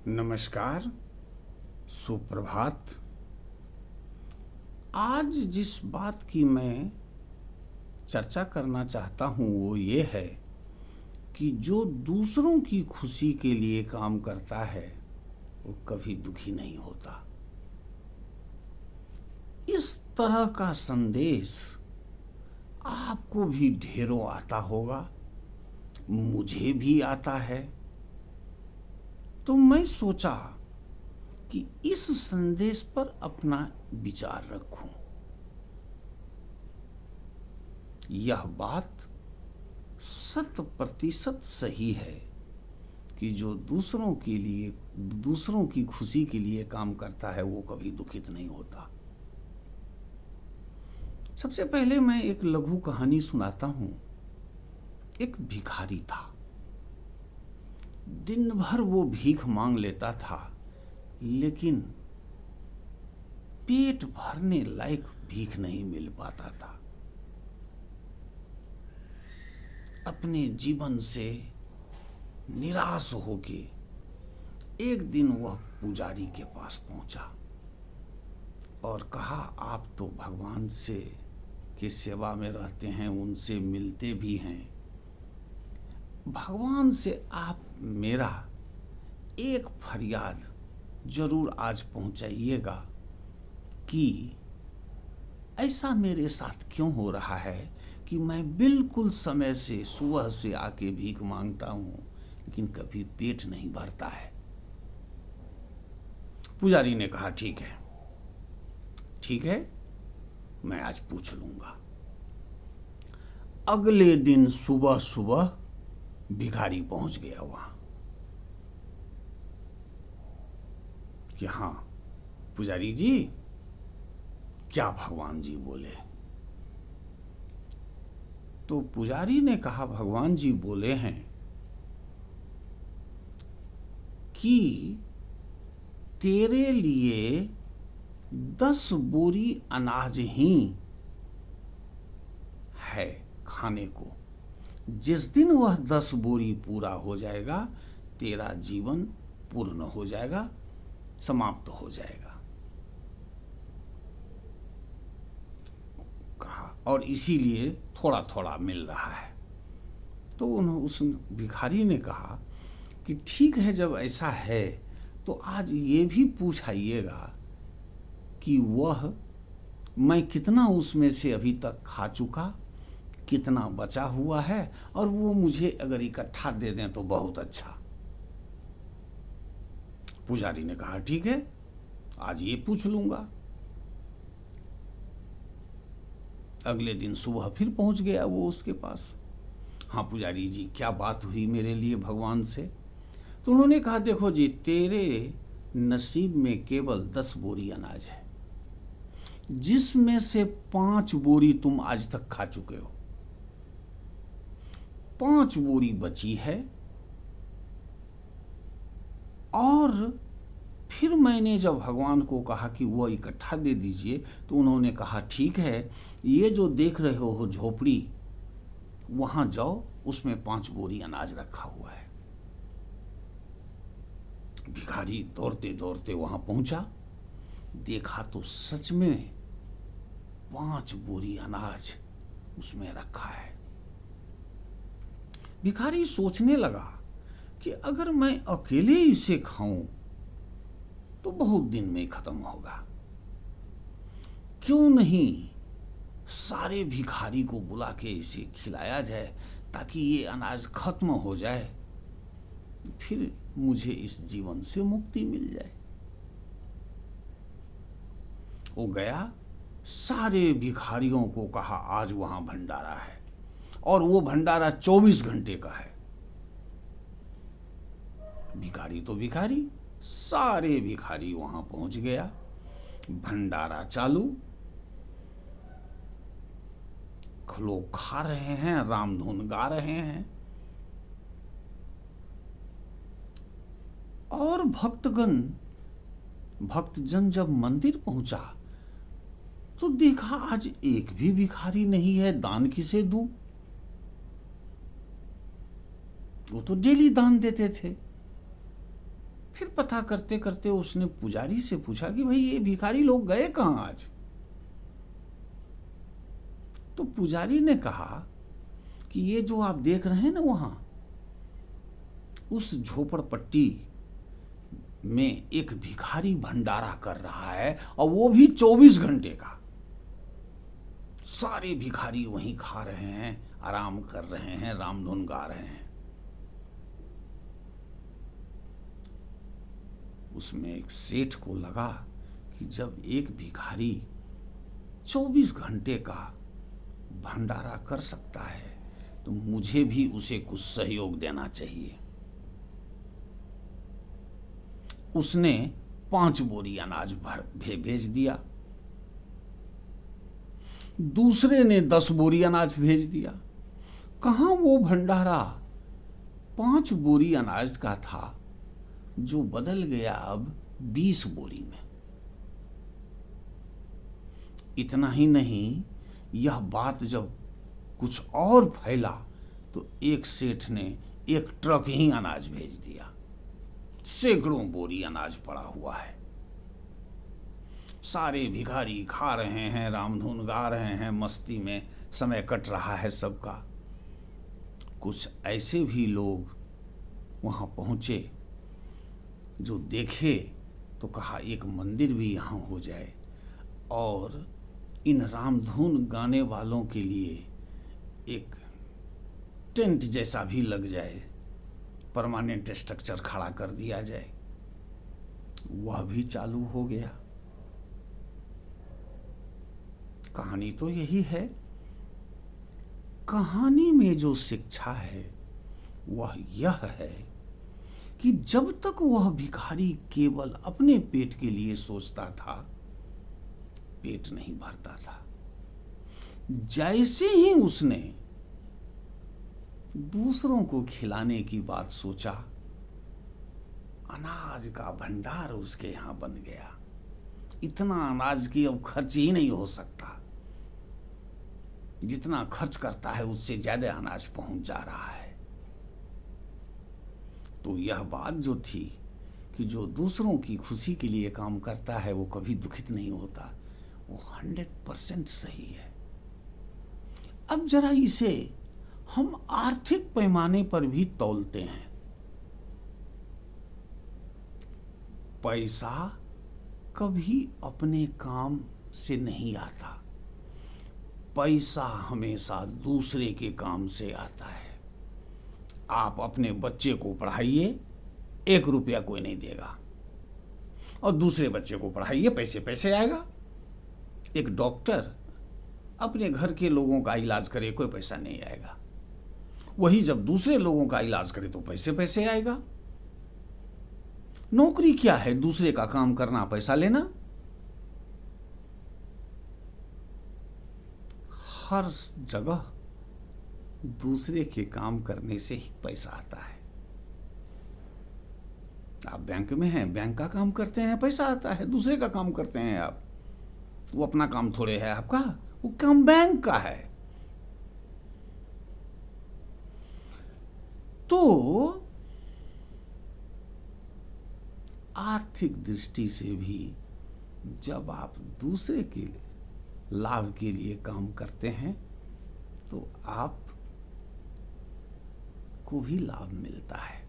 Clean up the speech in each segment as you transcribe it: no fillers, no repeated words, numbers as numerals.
नमस्कार, सुप्रभात। आज जिस बात की मैं चर्चा करना चाहता हूँ वो ये है कि जो दूसरों की खुशी के लिए काम करता है वो कभी दुखी नहीं होता। इस तरह का संदेश आपको भी ढेरों आता होगा, मुझे भी आता है। तो मैं सोचा कि इस संदेश पर अपना विचार रखूं। यह बात 100% सही है कि जो दूसरों के लिए, दूसरों की खुशी के लिए काम करता है वो कभी दुखित नहीं होता। सबसे पहले मैं एक लघु कहानी सुनाता हूं। एक भिखारी था। दिन भर वो भीख मांग लेता था, लेकिन पेट भरने लायक भीख नहीं मिल पाता था। अपने जीवन से निराश होके एक दिन वह पुजारी के पास पहुंचा और कहा, आप तो भगवान से की सेवा में रहते हैं, उनसे मिलते भी हैं। भगवान से आप मेरा एक फरियाद जरूर आज पहुंचाइएगा कि ऐसा मेरे साथ क्यों हो रहा है कि मैं बिल्कुल समय से सुबह से आके भीख मांगता हूं लेकिन कभी पेट नहीं भरता है। पुजारी ने कहा, ठीक है ठीक है, मैं आज पूछ लूंगा। अगले दिन सुबह सुबह भिखारी पहुंच गया वहां कि हाँ पुजारी जी, क्या भगवान जी बोले? तो पुजारी ने कहा, भगवान जी बोले हैं कि तेरे लिए 10 बोरी अनाज ही है खाने को। जिस दिन वह 10 बोरी पूरा हो जाएगा तेरा जीवन पूर्ण हो जाएगा, समाप्त हो जाएगा। कहा, और इसीलिए थोड़ा थोड़ा मिल रहा है। तो उस भिखारी ने कहा कि ठीक है, जब ऐसा है तो आज ये भी पूछाइएगा कि वह मैं कितना उसमें से अभी तक खा चुका, कितना बचा हुआ है, और वो मुझे अगर इकट्ठा दे दें तो बहुत अच्छा। पुजारी ने कहा, ठीक है, आज ये पूछ लूंगा। अगले दिन सुबह फिर पहुंच गया वो उसके पास। हाँ पुजारी जी, क्या बात हुई मेरे लिए भगवान से? तो उन्होंने कहा, देखो जी, तेरे नसीब में केवल 10 बोरी अनाज है, जिसमें से 5 बोरी तुम आज तक खा चुके हो। 5 बोरी बची है। और फिर मैंने जब भगवान को कहा कि वो इकट्ठा दे दीजिए तो उन्होंने कहा, ठीक है, ये जो देख रहे हो झोपड़ी, वहां जाओ, उसमें 5 बोरी अनाज रखा हुआ है। भिखारी दौड़ते दौड़ते वहां पहुंचा, देखा तो सच में 5 बोरी अनाज उसमें रखा है। भिखारी सोचने लगा कि अगर मैं अकेले इसे खाऊं तो बहुत दिन में खत्म होगा, क्यों नहीं सारे भिखारी को बुला के इसे खिलाया जाए ताकि ये अनाज खत्म हो जाए, फिर मुझे इस जीवन से मुक्ति मिल जाए। वो गया, सारे भिखारियों को कहा, आज वहां भंडारा है, और वो भंडारा 24 घंटे का है। भिखारी तो भिखारी, सारे भिखारी वहां पहुंच गया। भंडारा चालू, लोग खा रहे हैं, रामधुन गा रहे हैं। और भक्तजन जब मंदिर पहुंचा तो देखा आज एक भी भिखारी नहीं है, दान किसे दूं? वो तो डेली दान देते थे। फिर पता करते करते उसने पुजारी से पूछा कि भाई ये भिखारी लोग गए कहाँ आज। तो पुजारी ने कहा कि ये जो आप देख रहे हैं ना वहां, उस झोपड़पट्टी में एक भिखारी भंडारा कर रहा है, और वो भी 24 घंटे का। सारे भिखारी वहीं खा रहे हैं, आराम कर रहे हैं, रामधुन गा रहे हैं। उसमें एक सेठ को लगा कि जब एक भिखारी 24 घंटे का भंडारा कर सकता है तो मुझे भी उसे कुछ सहयोग देना चाहिए। उसने 5 बोरी अनाज भेज दिया, दूसरे ने 10 बोरी अनाज भेज दिया। कहां वो भंडारा 5 बोरी अनाज का था, जो बदल गया अब 20 बोरी में। इतना ही नहीं, यह बात जब कुछ और फैला तो एक सेठ ने 1 ट्रक ही अनाज भेज दिया। सैकड़ों बोरी अनाज पड़ा हुआ है। सारे भिखारी खा रहे हैं, रामधुन गा रहे हैं, मस्ती में समय कट रहा है सबका। कुछ ऐसे भी लोग वहां पहुंचे जो देखे तो कहा एक मंदिर भी यहाँ हो जाए और इन रामधुन गाने वालों के लिए एक टेंट जैसा भी लग जाए, परमानेंट स्ट्रक्चर खड़ा कर दिया जाए। वह भी चालू हो गया। कहानी तो यही है। कहानी में जो शिक्षा है वह यह है कि जब तक वह भिखारी केवल अपने पेट के लिए सोचता था, पेट नहीं भरता था। जैसे ही उसने दूसरों को खिलाने की बात सोचा, अनाज का भंडार उसके यहां बन गया। इतना अनाज की अब खर्च ही नहीं हो सकता। जितना खर्च करता है उससे ज्यादा अनाज पहुंच जा रहा है। तो यह बात जो थी कि जो दूसरों की खुशी के लिए काम करता है वो कभी दुखित नहीं होता, वो 100% सही है। अब जरा इसे हम आर्थिक पैमाने पर भी तौलते हैं। पैसा कभी अपने काम से नहीं आता, पैसा हमेशा दूसरे के काम से आता है। आप अपने बच्चे को पढ़ाइए, 1 रुपया कोई नहीं देगा, और दूसरे बच्चे को पढ़ाइए, पैसे पैसे आएगा। एक डॉक्टर अपने घर के लोगों का इलाज करे, कोई पैसा नहीं आएगा। वही जब दूसरे लोगों का इलाज करे तो पैसे पैसे आएगा। नौकरी क्या है? दूसरे का काम करना, पैसा लेना। हर जगह दूसरे के काम करने से ही पैसा आता है। आप बैंक में हैं, बैंक का काम करते हैं, पैसा आता है। दूसरे का काम करते हैं आप, वो अपना काम थोड़े है आपका, वो काम बैंक का है। तो आर्थिक दृष्टि से भी जब आप दूसरे के लाभ के लिए काम करते हैं तो आप को भी लाभ मिलता है।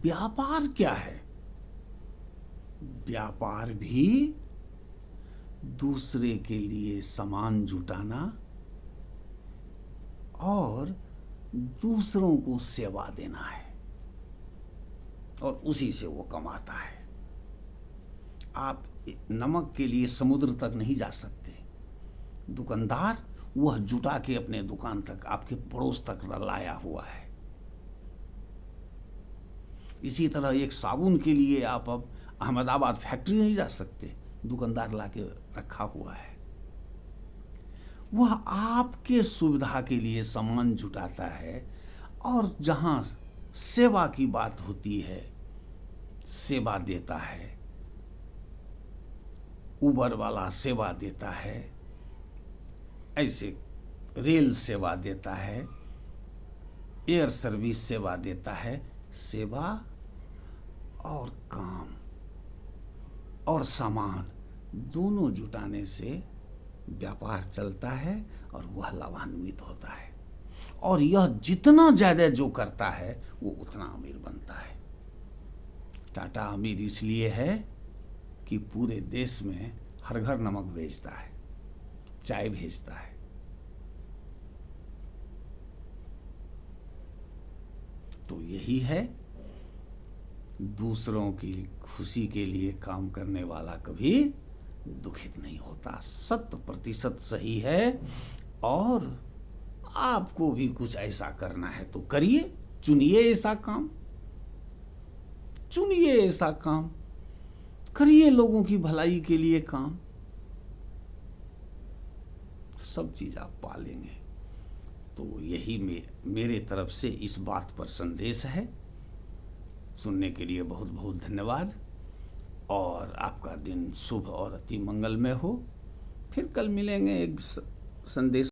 व्यापार क्या है? व्यापार भी दूसरे के लिए सामान जुटाना और दूसरों को सेवा देना है, और उसी से वो कमाता है। आप नमक के लिए समुद्र तक नहीं जा सकते। दुकानदार वह जुटा के अपने दुकान तक, आपके पड़ोस तक लाया हुआ है। इसी तरह एक साबुन के लिए आप अब अहमदाबाद फैक्ट्री नहीं जा सकते, दुकानदार लाके रखा हुआ है। वह आपके सुविधा के लिए सामान जुटाता है, और जहां सेवा की बात होती है, सेवा देता है। उबर वाला सेवा देता है, ऐसे रेल सेवा देता है, एयर सर्विस सेवा देता है। सेवा और काम और सामान दोनों जुटाने से व्यापार चलता है और वह लाभान्वित होता है। और यह जितना ज़्यादा जो करता है वो उतना अमीर बनता है। टाटा अमीर इसलिए है कि पूरे देश में हर घर नमक भेजता है, चाय भेजता है। तो यही है, दूसरों की खुशी के लिए काम करने वाला कभी दुखित नहीं होता। 100% सही है। और आपको भी कुछ ऐसा करना है तो करिए, चुनिए ऐसा काम, चुनिए ऐसा काम, करिए लोगों की भलाई के लिए काम। सब चीज आप पालेंगे। तो यही मेरे तरफ से इस बात पर संदेश है। सुनने के लिए बहुत बहुत धन्यवाद और आपका दिन शुभ और अति मंगलमय हो। फिर कल मिलेंगे एक संदेश